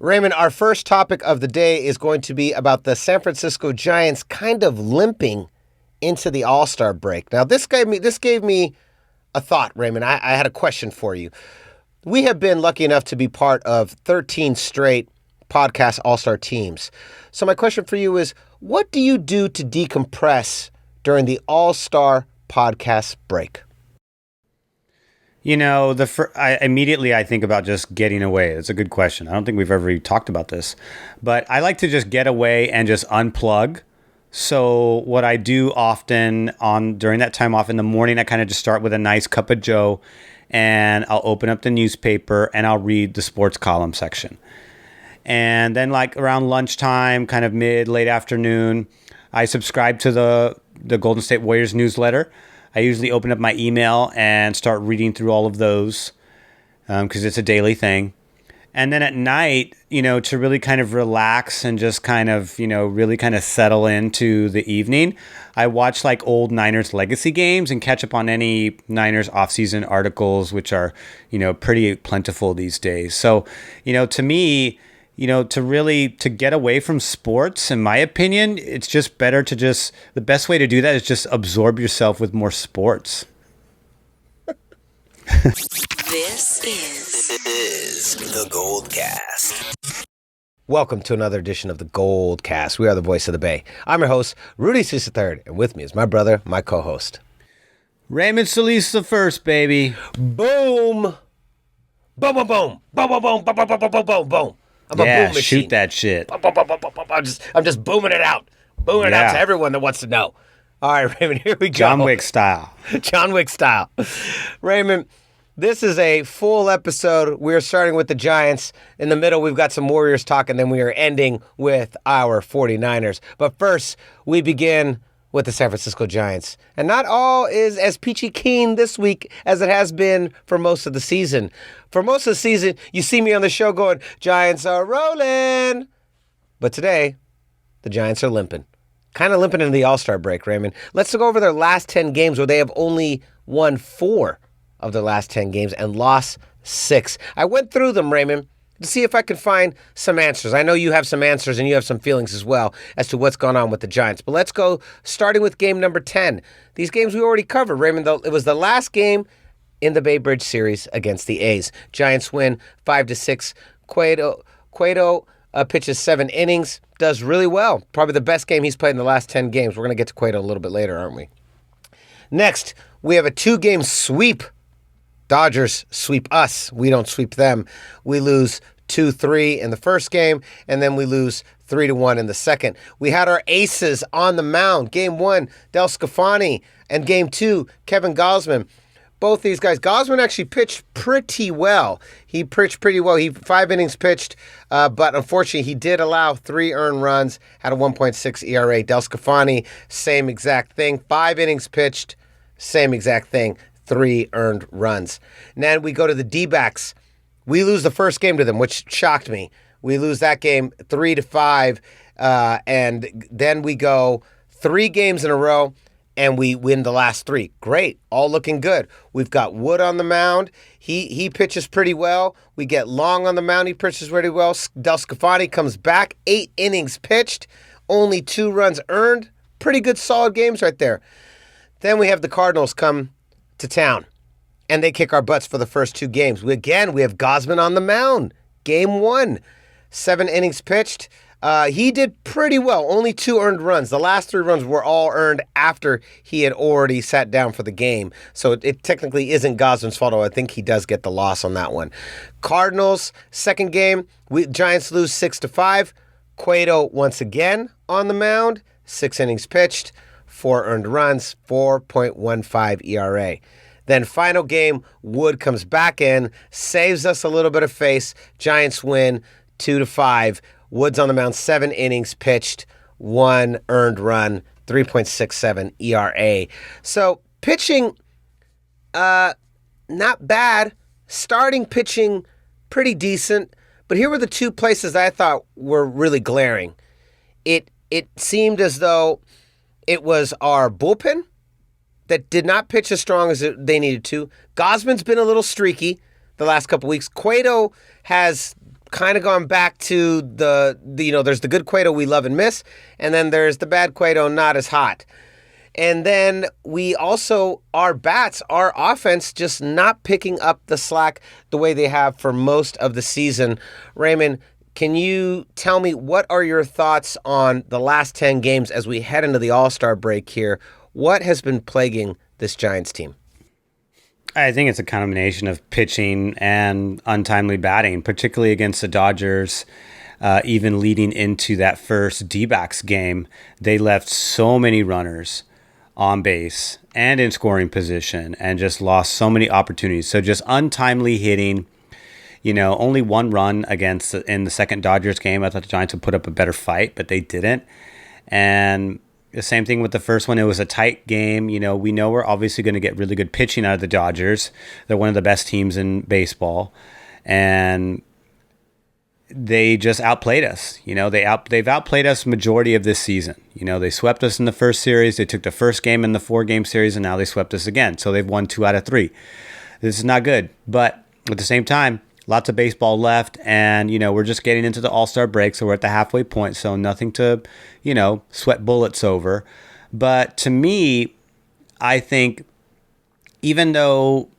Raymond, our first topic of the day is going to be about the San Francisco Giants kind of limping into the All-Star break. Now, this gave me a thought, Raymond. I had a question for you. We have been lucky enough to be part of 13 straight podcast All-Star teams. So my question for you is, what do you do to decompress during the All-Star podcast break? You know, I think about just getting away. That's a good question. I don't think we've ever really talked about this, but I like to just get away and just unplug. So what I do often during that time off in the morning, I kind of just start with a nice cup of joe, and I'll open up the newspaper and I'll read the sports column section. And then like around lunchtime, kind of late afternoon, I subscribe to the Golden State Warriors newsletter. I usually open up my email and start reading through all of those because it's a daily thing. And then at night, to really kind of relax and just kind of, really kind of settle into the evening, I watch like old Niners legacy games and catch up on any Niners offseason articles, which are, pretty plentiful these days. So, to me, to get away from sports, in my opinion, it's just better the best way to do that is just absorb yourself with more sports. This is the GoldCast. Welcome to another edition of the GoldCast. We are the voice of the Bay. I'm your host, Rudy III, and with me is my brother, my co-host, Raymond Solis the first, baby. Boom! Boom, boom, boom. Boom, boom, boom, boom, boom, boom, boom, boom, boom. I'm a boom machine. Shoot that shit. I'm just booming it out. Booming it out to everyone that wants to know. All right, Raymond, here we go. John Wick style. John Wick style. Raymond, this is a full episode. We're starting with the Giants. In the middle, we've got some Warriors talk, and then we are ending with our 49ers. But first, we begin with the San Francisco Giants. And not all is as peachy keen this week as it has been for most of the season. For most of the season, you see me on the show going, Giants are rolling. But today, the Giants are limping. Kind of limping into the All-Star break, Raymond. Let's go over their last 10 games where they have only won 4 of their last 10 games and lost 6. I went through them, Raymond, to see if I could find some answers. I know you have some answers and you have some feelings as well as to what's going on with the Giants. But let's go starting with game number 10. These games we already covered, Raymond. It was the last game in the Bay Bridge series against the A's. Giants win 5-6. Cueto pitches 7 innings, does really well. Probably the best game he's played in the last 10 games. We're going to get to Cueto a little bit later, aren't we? Next, we have a 2-game sweep. Dodgers sweep us. We don't sweep them. We lose 2-3 in the first game, and then we lose 3-1 in the second. We had our aces on the mound. Game 1, Del Scafani, and Game 2, Kevin Gausman. Both these guys. Gausman actually pitched pretty well. He pitched pretty well. 5 innings pitched, but unfortunately he did allow 3 earned runs, had a 1.6 ERA. Del Scafani, same exact thing. 5 innings pitched, same exact thing. 3 earned runs. And then we go to the D-backs. We lose the first game to them, which shocked me. We lose that game 3-5, and then we go 3 games in a row, and we win the last 3. Great. All looking good. We've got Wood on the mound. He pitches pretty well. We get Long on the mound. He pitches really well. Del Scafani comes back. 8 innings pitched. Only 2 runs earned. Pretty good, solid games right there. Then we have the Cardinals come to town, and they kick our butts for the first 2 games. We have Gausman on the mound. Game 1. 7 innings pitched. He did pretty well. Only 2 earned runs. The last 3 runs were all earned after he had already sat down for the game. So it technically isn't Gausman's fault. I think he does get the loss on that one. Cardinals, second game. Giants lose 6-5. Cueto once again on the mound. 6 innings pitched. 4 earned runs. 4.15 ERA. Then final game, Wood comes back in, saves us a little bit of face. Giants win 2-5. Wood's on the mound, 7 innings pitched, 1 earned run, 3.67 ERA. So pitching, not bad. Starting pitching, pretty decent. But here were the 2 places that I thought were really glaring. It seemed as though it was our bullpen that did not pitch as strong as they needed to. Gausman's been a little streaky the last couple weeks. Cueto has kind of gone back to there's the good Cueto we love and miss, and then there's the bad Cueto not as hot. And then we also, our offense just not picking up the slack the way they have for most of the season. Raymond, can you tell me what are your thoughts on the last 10 games as we head into the All-Star break here? What has been plaguing this Giants team? I think it's a combination of pitching and untimely batting, particularly against the Dodgers. Even leading into that first D-backs game, they left so many runners on base and in scoring position and just lost so many opportunities. So just untimely hitting, only one run in the second Dodgers game. I thought the Giants would put up a better fight, but they didn't. And the same thing with the first one. It was a tight game. We know we're obviously going to get really good pitching out of the Dodgers. They're one of the best teams in baseball. And they just outplayed us. They've outplayed us majority of this season. They swept us in the first series. They took the first game in the 4-game series, and now they swept us again. So they've won 2 out of 3. This is not good. But at the same time, lots of baseball left, and, we're just getting into the All-Star break, so we're at the halfway point, so nothing to, sweat bullets over. But to me, I think even though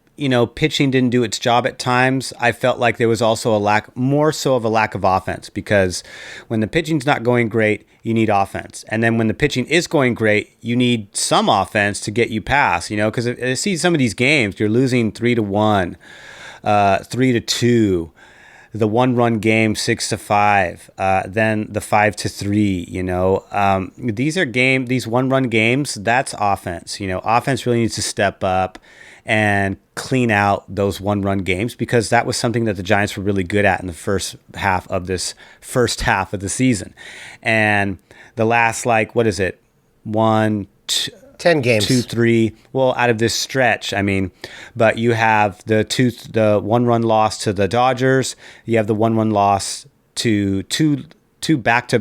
pitching didn't do its job at times, I felt like there was also more so of a lack of offense, because when the pitching's not going great, you need offense. And then when the pitching is going great, you need some offense to get you past, because I see some of these games, you're losing 3-1, 3-2, the 1-run game 6-5, then the 5-3. These 1-run games. That's offense. Offense really needs to step up and clean out those 1-run games, because that was something that the Giants were really good at in the first half of the season. And the last 10 games, 2-3. Well, out of this stretch, but you have the 1-run loss to the Dodgers. You have the 1-run loss to two back to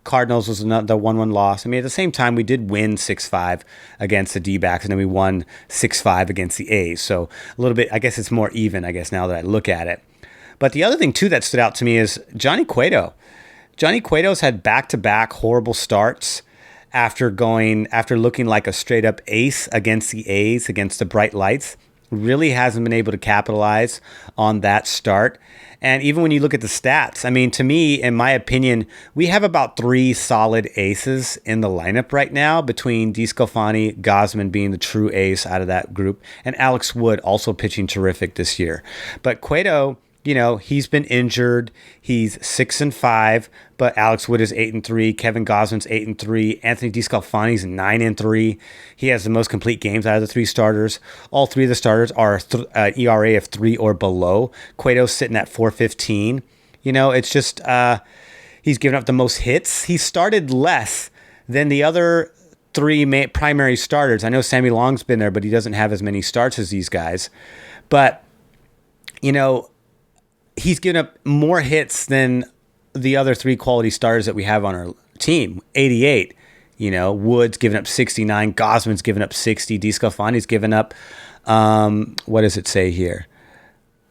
Cardinals was the 1-1 loss. At the same time, we did win 6-5 against the D-backs, and then we won 6-5 against the A's. So a little bit, I guess it's more even, now that I look at it. But the other thing, too, that stood out to me is Johnny Cueto. Johnny Cueto's had back-to-back horrible starts after looking like a straight-up ace against the A's, against the bright lights. Really hasn't been able to capitalize on that start. And even when you look at the stats, to me, in my opinion, we have about 3 solid aces in the lineup right now, between DeSclafani, Gausman being the true ace out of that group, and Alex Wood also pitching terrific this year. But Cueto, he's been injured. He's 6-5, but Alex Wood is 8-3. Kevin Gausman's 8-3. Anthony DeSclafani's 9-3. He has the most complete games out of the 3 starters. All 3 of the starters are ERA of 3 or below. Cueto's sitting at 4.15. It's just he's given up the most hits. He started less than the other 3 primary starters. I know Sammy Long's been there, but he doesn't have as many starts as these guys. But he's given up more hits than the other 3 quality starters that we have on our team. 88. Wood's given up 69. Gausman's given up 60. DeSclafani's given up, what does it say here?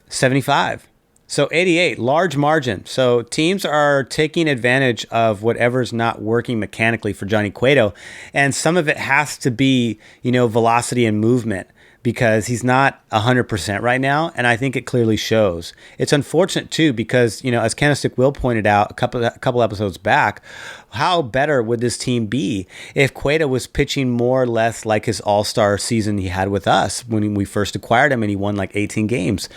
75. So 88, large margin. So teams are taking advantage of whatever's not working mechanically for Johnny Cueto. And some of it has to be, velocity and movement, because he's not 100% right now, and I think it clearly shows. It's unfortunate, too, because, as Candlestick Will pointed out a couple episodes back, how better would this team be if Cueto was pitching more or less like his all-star season he had with us when we first acquired him and he won 18 games?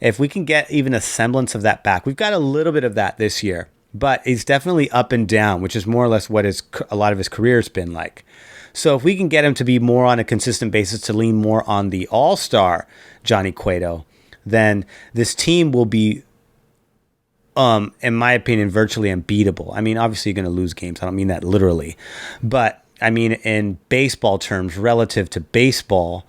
If we can get even a semblance of that back, we've got a little bit of that this year, but he's definitely up and down, which is more or less what a lot of his career has been like. So if we can get him to be more on a consistent basis, to lean more on the all-star Johnny Cueto, then this team will be, in my opinion, virtually unbeatable. Obviously you're going to lose games. I don't mean that literally. But, in baseball terms, relative to baseball,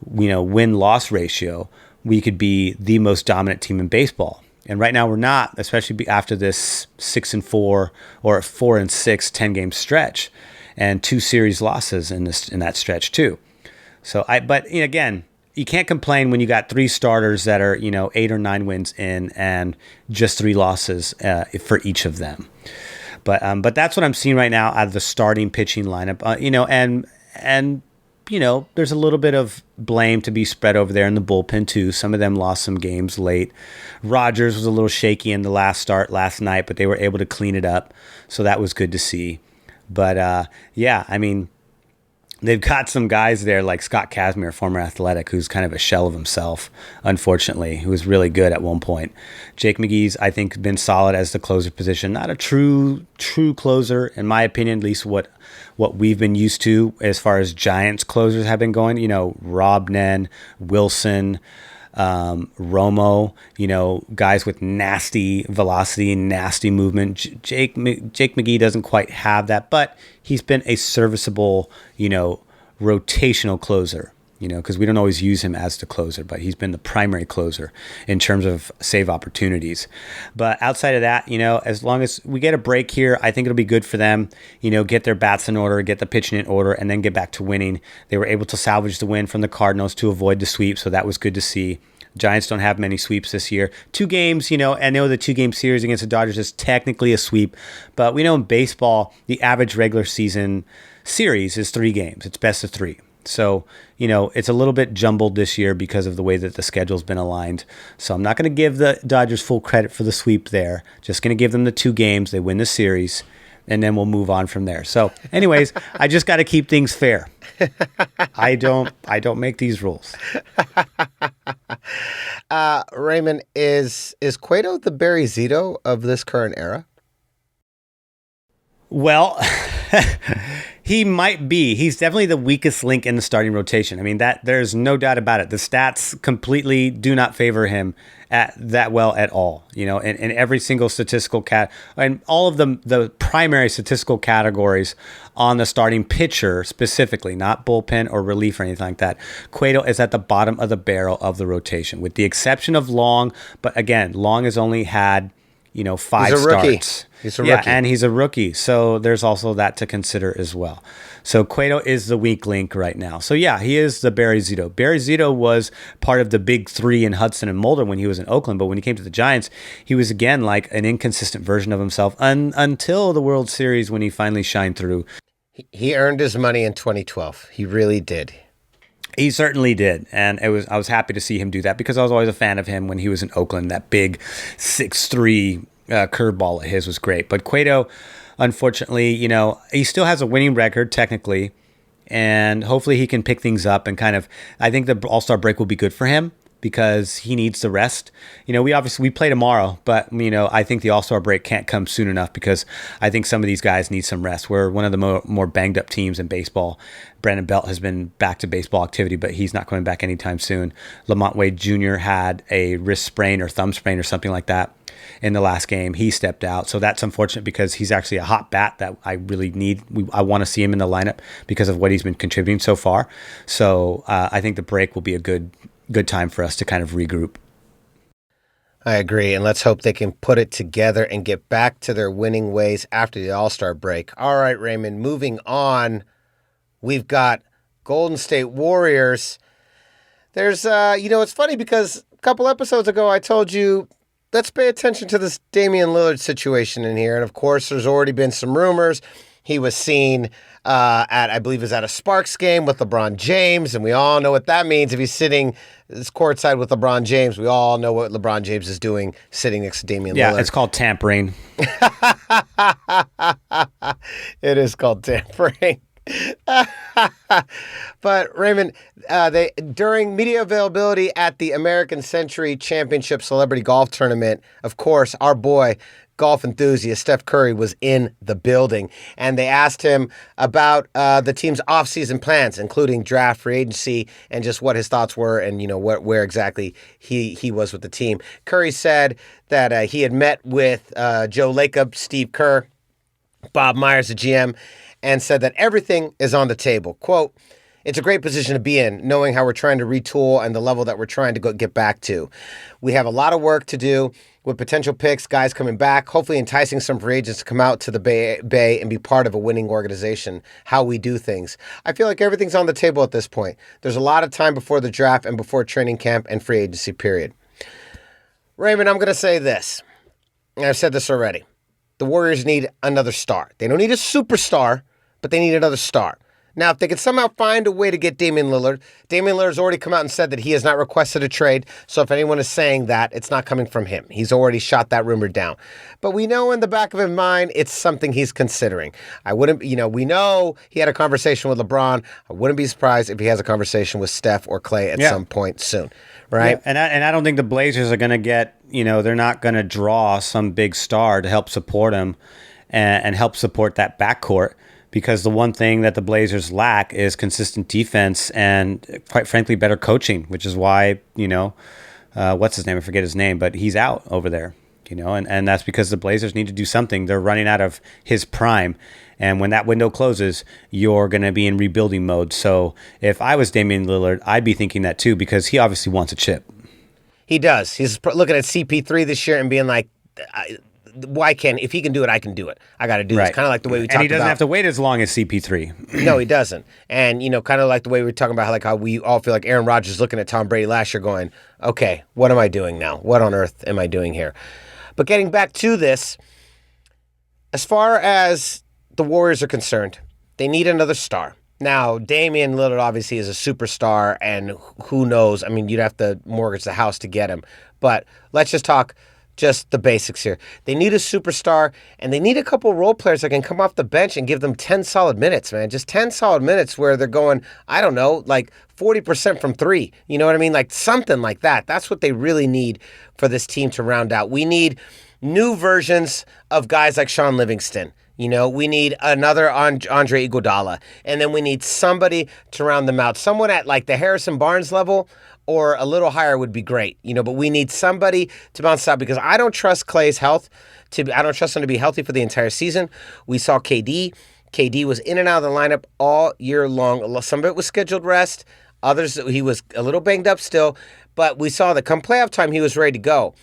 win-loss ratio, we could be the most dominant team in baseball. And right now we're not, especially after this 6-4 or 4-6 10-game stretch. And 2 series losses in that stretch too. So again, you can't complain when you got 3 starters that are, 8 or 9 wins in and just 3 losses for each of them. But that's what I'm seeing right now out of the starting pitching lineup. And there's a little bit of blame to be spread over there in the bullpen too. Some of them lost some games late. Rogers was a little shaky in the last start last night, but they were able to clean it up, so that was good to see. But they've got some guys there like Scott Kazmir, former Athletic, who's kind of a shell of himself, unfortunately, who was really good at one point. Jake McGee's, I think, been solid as the closer position. Not a true closer, in my opinion, at least what we've been used to as far as Giants closers have been going. Rob Nen, Wilson, Romo, guys with nasty velocity, nasty movement. Jake McGee doesn't quite have that, but he's been a serviceable, rotational closer, because we don't always use him as the closer, but he's been the primary closer in terms of save opportunities. But outside of that, as long as we get a break here, I think it'll be good for them, get their bats in order, get the pitching in order, and then get back to winning. They were able to salvage the win from the Cardinals to avoid the sweep, so that was good to see. Giants don't have many sweeps this year. 2 games, I know the 2-game series against the Dodgers is technically a sweep, but we know in baseball, the average regular season series is 3 games. It's best of 3. So, it's a little bit jumbled this year because of the way that the schedule's been aligned. So I'm not going to give the Dodgers full credit for the sweep there. Just going to give them the 2 games. They win the series, and then we'll move on from there. So anyways, I just got to keep things fair. I don't make these rules. Raymond, is Cueto the Barry Zito of this current era? Well, he might be. He's definitely the weakest link in the starting rotation. I mean, there's no doubt about it. The stats completely do not favor him that well at all. In every single statistical and all of the primary statistical categories on the starting pitcher specifically, not bullpen or relief or anything like that. Cueto is at the bottom of the barrel of the rotation, with the exception of Long. But again, Long has only had 5 starts. He's a rookie. And he's a rookie. So there's also that to consider as well. So Cueto is the weak link right now. So yeah, he is the Barry Zito. Barry Zito was part of the big 3 in Hudson and Mulder when he was in Oakland. But when he came to the Giants, he was again like an inconsistent version of himself until the World Series when he finally shined through. He earned his money in 2012. He really did. He certainly did, and I was happy to see him do that because I was always a fan of him when he was in Oakland. That big 6'3" curveball of his was great. But Cueto, unfortunately, he still has a winning record technically, and hopefully he can pick things up and I think the All-Star break will be good for him because he needs the rest. We play tomorrow, but I think the All-Star break can't come soon enough because I think some of these guys need some rest. We're one of the more banged up teams in baseball. Brandon Belt has been back to baseball activity, but he's not coming back anytime soon. Lamont Wade Jr. had a wrist sprain or thumb sprain or something like that in the last game. He stepped out. So that's unfortunate because he's actually a hot bat that I really need. I want to see him in the lineup because of what he's been contributing so far. So I think the break will be a good time for us to kind of regroup. I agree, and let's hope they can put it together and get back to their winning ways after the All-Star break. All right, Raymond, moving on. We've got Golden State Warriors. There's, it's funny because a couple episodes ago I told you, let's pay attention to this Damian Lillard situation in here. And of course, there's already been some rumors. He was seen I believe it was at a Sparks game with LeBron James, and we all know what that means if he's sitting courtside with LeBron James. We all know what LeBron James is doing sitting next to Damian Lillard. Yeah, it's called tampering. It is called tampering. But Raymond, they during media availability at the American Century Championship Celebrity Golf Tournament, of course, our boy, golf enthusiast Steph Curry was in the building, and they asked him about the team's offseason plans, including draft, free agency, and just what his thoughts were, and where exactly he was with the team. Curry said that he had met with Joe Lacob, Steve Kerr, Bob Myers, the GM, and said that everything is on the table. Quote, "It's a great position to be in, knowing how we're trying to retool and the level that we're trying to get back to. We have a lot of work to do. with potential picks, guys coming back, hopefully enticing some free agents to come out to the Bay and be part of a winning organization, how we do things. I feel like everything's on the table at this point. There's a lot of time before the draft and before training camp and free agency period. Raymond, I'm going to say this, and I've said this already. The Warriors need another star. They don't need a superstar, but they need another star. Now, if they can somehow find a way to get Damian Lillard's already come out and said that he has not requested a trade. So if anyone is saying that, it's not coming from him. He's already shot that rumor down. But we know in the back of his mind, it's something he's considering. We know he had a conversation with LeBron. I wouldn't be surprised if he has a conversation with Steph or Clay at some point soon, right? Yeah, and I don't think the Blazers are going to get, they're not going to draw some big star to help support him and help support that backcourt. Because the one thing that the Blazers lack is consistent defense and, quite frankly, better coaching, which is why, what's his name? I forget his name, but he's out over there, and that's because the Blazers need to do something. They're running out of his prime. And when that window closes, you're going to be in rebuilding mode. So if I was Damian Lillard, I'd be thinking that too, because he obviously wants a chip. He does. He's looking at CP3 this year and being like, if he can do it, I can do it. I got to do this. Kind of like the way we talked about. And he doesn't have to wait as long as CP3. No, he doesn't. And, kind of like the way we were talking about how we all feel like Aaron Rodgers looking at Tom Brady last year going, okay, what am I doing now? What on earth am I doing here? But getting back to this, as far as the Warriors are concerned, they need another star. Now, Damian Lillard obviously is a superstar, and who knows? I mean, you'd have to mortgage the house to get him. But let's just talk just the basics here. They need a superstar, and they need a couple role players that can come off the bench and give them 10 solid minutes, man. Just 10 solid minutes where they're going, I don't know, like 40% from three. You know what I mean? Like something like that. That's what they really need for this team to round out. We need new versions of guys like Sean Livingston. We need another Andre Iguodala, and then we need somebody to round them out. Someone at like the Harrison Barnes level or a little higher would be great, but we need somebody to bounce out because I don't trust Clay's health. I don't trust him to be healthy for the entire season. We saw KD. KD was in and out of the lineup all year long. Some of it was scheduled rest. Others, he was a little banged up still, but we saw that come playoff time, he was ready to go.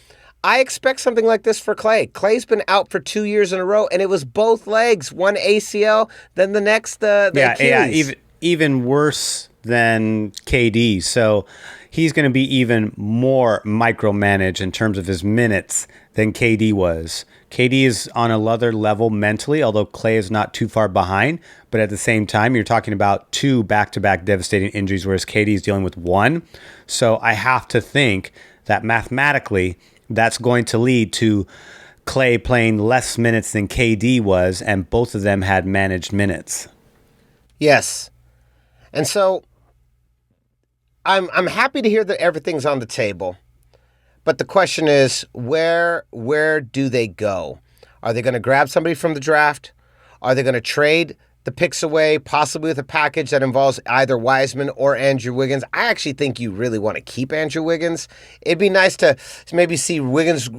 I expect something like this for Clay. Clay's been out for 2 years in a row, and it was both legs. One ACL, then the next, the Achilles. Yeah, even worse than KD. So he's going to be even more micromanaged in terms of his minutes than KD was. KD is on another level mentally, although Clay is not too far behind. But at the same time, you're talking about 2 back-to-back devastating injuries, whereas KD is dealing with 1. So I have to think that mathematically that's going to lead to Clay playing less minutes than KD was, and both of them had managed minutes. Yes. And so I'm happy to hear that everything's on the table. But the question is, where do they go? Are they going to grab somebody from the draft? Are they going to trade the picks away, possibly with a package that involves either Wiseman or Andrew Wiggins? I actually think you really want to keep Andrew Wiggins. It'd be nice to maybe see Wiggins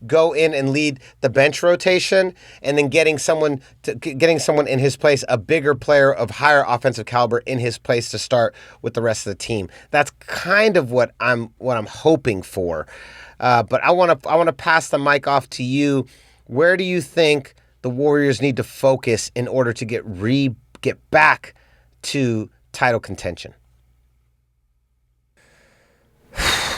go in and lead the bench rotation, and then getting someone in his place, a bigger player of higher offensive caliber in his place to start with the rest of the team. That's kind of what I'm hoping for. But I want to pass the mic off to you. Where do you think the Warriors need to focus in order to get back to title contention?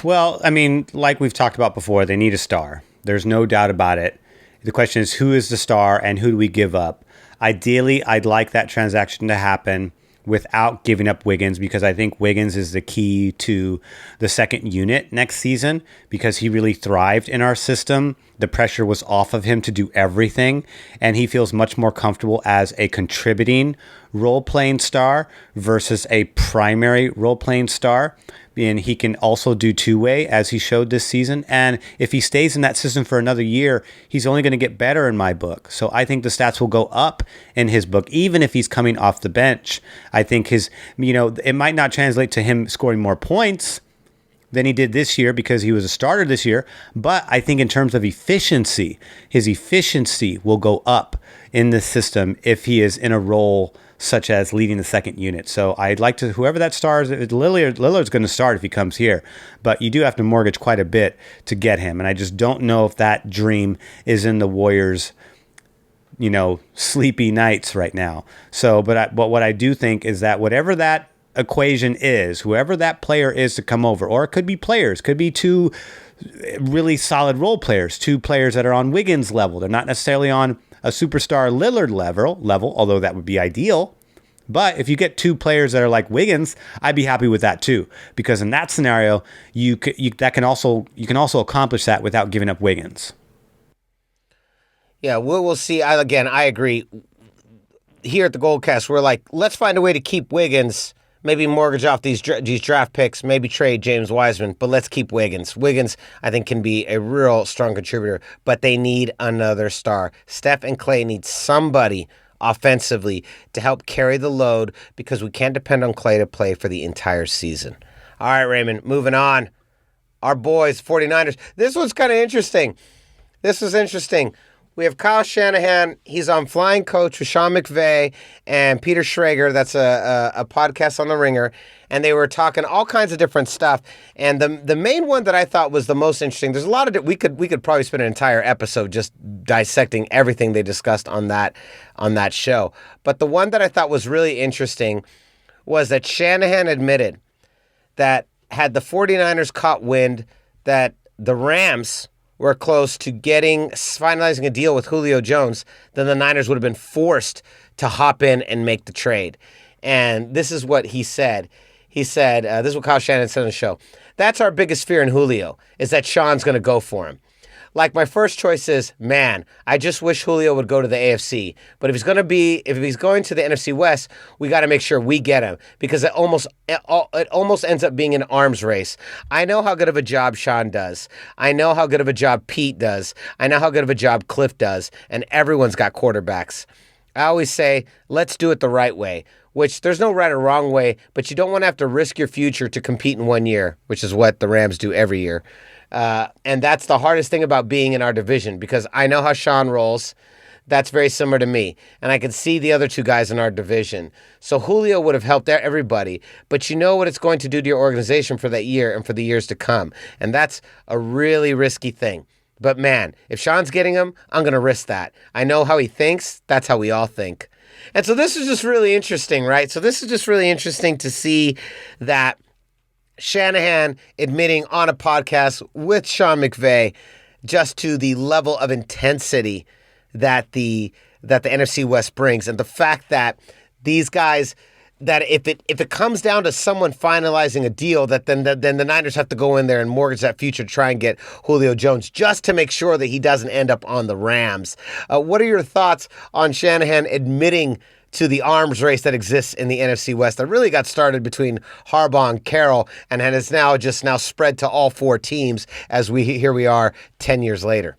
Well, I mean, like we've talked about before, they need a star. There's no doubt about it. The question is, who is the star and who do we give up? Ideally, I'd like that transaction to happen without giving up Wiggins, because I think Wiggins is the key to the second unit next season, because he really thrived in our system. The pressure was off of him to do everything, and he feels much more comfortable as a contributing role-playing star versus a primary role-playing star. And he can also do two-way, as he showed this season. And if he stays in that system for another year, he's only going to get better in my book. So I think the stats will go up in his book, even if he's coming off the bench. I think it might not translate to him scoring more points, than he did this year because he was a starter this year. But I think in terms of efficiency, his efficiency will go up in this system if he is in a role such as leading the second unit. So I'd like to, whoever that stars, Lillard's going to start if he comes here, but you do have to mortgage quite a bit to get him. And I just don't know if that dream is in the Warriors, sleepy nights right now. So, but what I do think is that whatever that equation is, whoever that player is to come over, or it could be players, could be two really solid role players, two players that are on Wiggins level. They're not necessarily on a superstar Lillard level, although that would be ideal. But if you get two players that are like Wiggins, I'd be happy with that too, because in that scenario, you can also accomplish that without giving up Wiggins. Yeah, we'll see. I agree. Here at the GoldCast, we're like, let's find a way to keep Wiggins. Maybe mortgage off these draft picks, maybe trade James Wiseman, but let's keep Wiggins. Wiggins, I think, can be a real strong contributor, but they need another star. Steph and Klay need somebody offensively to help carry the load because we can't depend on Klay to play for the entire season. All right, Raymond, moving on. Our boys, 49ers. This one's kind of interesting. This is interesting. We have Kyle Shanahan. He's on Flying Coach with Sean McVay and Peter Schrager. That's a podcast on The Ringer. And they were talking all kinds of different stuff. And the main one that I thought was the most interesting, there's a lot of we could probably spend an entire episode just dissecting everything they discussed on that show. But the one that I thought was really interesting was that Shanahan admitted that had the 49ers caught wind that the Rams were close to finalizing a deal with Julio Jones, then the Niners would have been forced to hop in and make the trade. And this is what he said. He said, this is what Kyle Shanahan said on the show. That's our biggest fear in Julio, is that Sean's going to go for him. Like, my first choice is, man, I just wish Julio would go to the AFC. But if he's going to the NFC West, we got to make sure we get him, because it almost ends up being an arms race. I know how good of a job Sean does. I know how good of a job Pete does. I know how good of a job Cliff does. And everyone's got quarterbacks. I always say, let's do it the right way, which there's no right or wrong way, but you don't want to have to risk your future to compete in 1 year, which is what the Rams do every year. And that's the hardest thing about being in our division, because I know how Sean rolls. That's very similar to me. And I can see the other two guys in our division. So Julio would have helped everybody, but you know what it's going to do to your organization for that year and for the years to come. And that's a really risky thing. But man, if Sean's getting him, I'm going to risk that. I know how he thinks. That's how we all think. And so this is just really interesting, right? So this is just really interesting to see that Shanahan admitting on a podcast with Sean McVay just to the level of intensity that the NFC West brings, and the fact that these guys, that if it comes down to someone finalizing a deal, that then the Niners have to go in there and mortgage that future to try and get Julio Jones just to make sure that he doesn't end up on the Rams. What are your thoughts on Shanahan admitting to the arms race that exists in the NFC West that really got started between Harbaugh and Carroll and has now spread to all four teams as here we are 10 years later?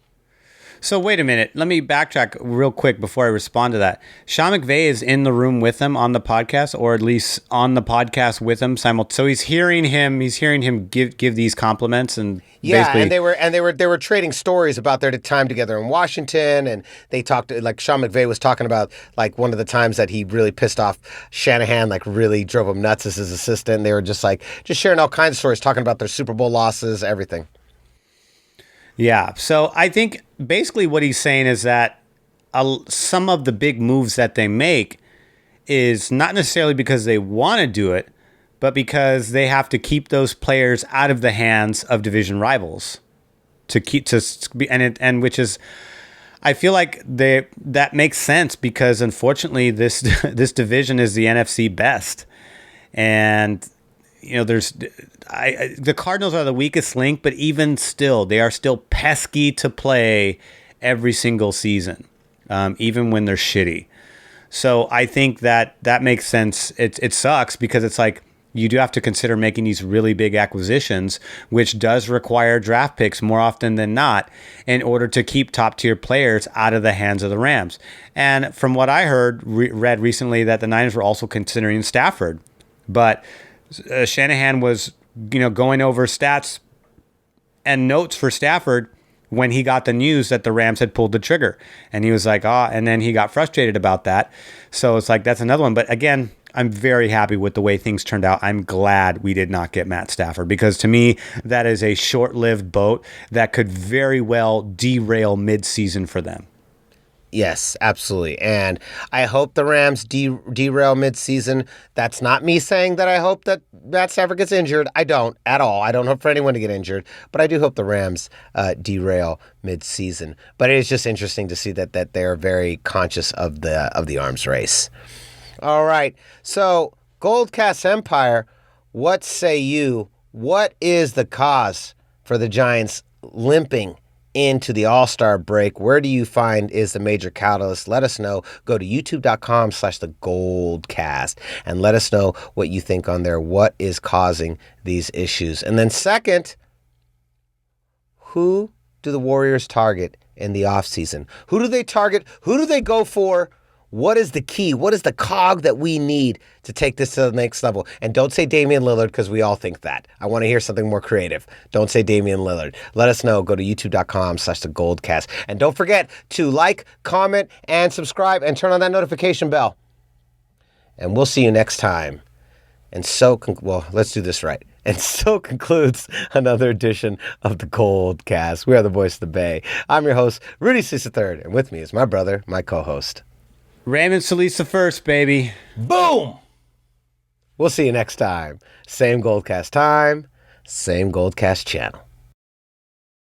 So wait a minute. Let me backtrack real quick before I respond to that. Sean McVay is in the room with him on the podcast, or at least on the podcast with him. So he's hearing him give these compliments, and and they were trading stories about their time together in Washington, and they talked, like Sean McVay was talking about like one of the times that he really pissed off Shanahan, like really drove him nuts as his assistant. They were just sharing all kinds of stories, talking about their Super Bowl losses, everything. Yeah, so I think basically what he's saying is that some of the big moves that they make is not necessarily because they want to do it, but because they have to keep those players out of the hands of division rivals. Which is, I feel like that makes sense, because unfortunately this division is the NFC best, and the Cardinals are the weakest link, but even still, they are still pesky to play every single season, even when they're shitty. So I think that makes sense. It sucks because it's like you do have to consider making these really big acquisitions, which does require draft picks more often than not in order to keep top tier players out of the hands of the Rams. And from what I read recently, that the Niners were also considering Stafford, but Shanahan was going over stats and notes for Stafford when he got the news that the Rams had pulled the trigger. And he was like, and then he got frustrated about that. So it's like, that's another one. But again, I'm very happy with the way things turned out. I'm glad we did not get Matt Stafford, because to me, that is a short-lived boat that could very well derail midseason for them. Yes, absolutely. And I hope the Rams derail midseason. That's not me saying that I hope that Matt Stafford gets injured. I don't at all. I don't hope for anyone to get injured, but I do hope the Rams derail midseason. But it is just interesting to see that they're very conscious of the arms race. All right. So, GoldCast Empire, what say you? What is the cause for the Giants limping into the All-Star break? Where do you find is the major catalyst? Let us know. Go to youtube.com/thegoldcast and let us know what you think on there. What is causing these issues? And then second, who do the Warriors target in the offseason? Who do they target? Who do they go for? What is the key? What is the cog that we need to take this to the next level? And don't say Damian Lillard, because we all think that. I want to hear something more creative. Don't say Damian Lillard. Let us know. Go to youtube.com/thegoldcast. And don't forget to like, comment, and subscribe, and turn on that notification bell. And we'll see you next time. And so, let's do this right. And so concludes another edition of the GoldCast. We are the voice of the Bay. I'm your host, Rudy III, and with me is my brother, my co-host, Raymond Solis the first, baby. Boom! We'll see you next time. Same GoldCast time, same GoldCast channel.